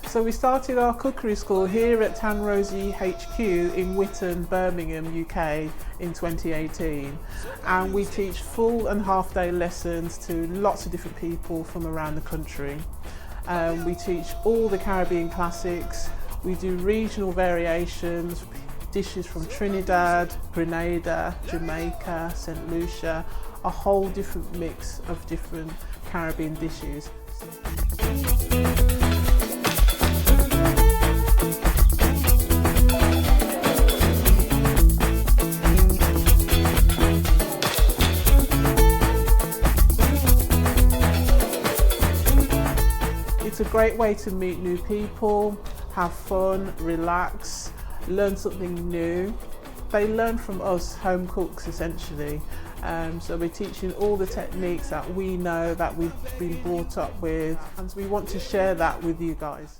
So we started our cookery school here at Tanrosie HQ in Witton, Birmingham, UK in 2018, and we teach full and half day lessons to lots of different people from around the country. We teach all the Caribbean classics, we do regional variations, dishes from Trinidad, Grenada, Jamaica, St. Lucia, a whole different mix of different Caribbean dishes. It's a great way to meet new people, have fun, relax, learn something new. They learn from us home cooks essentially. So we're teaching all the techniques that we know, that we've been brought up with, and we want to share that with you guys.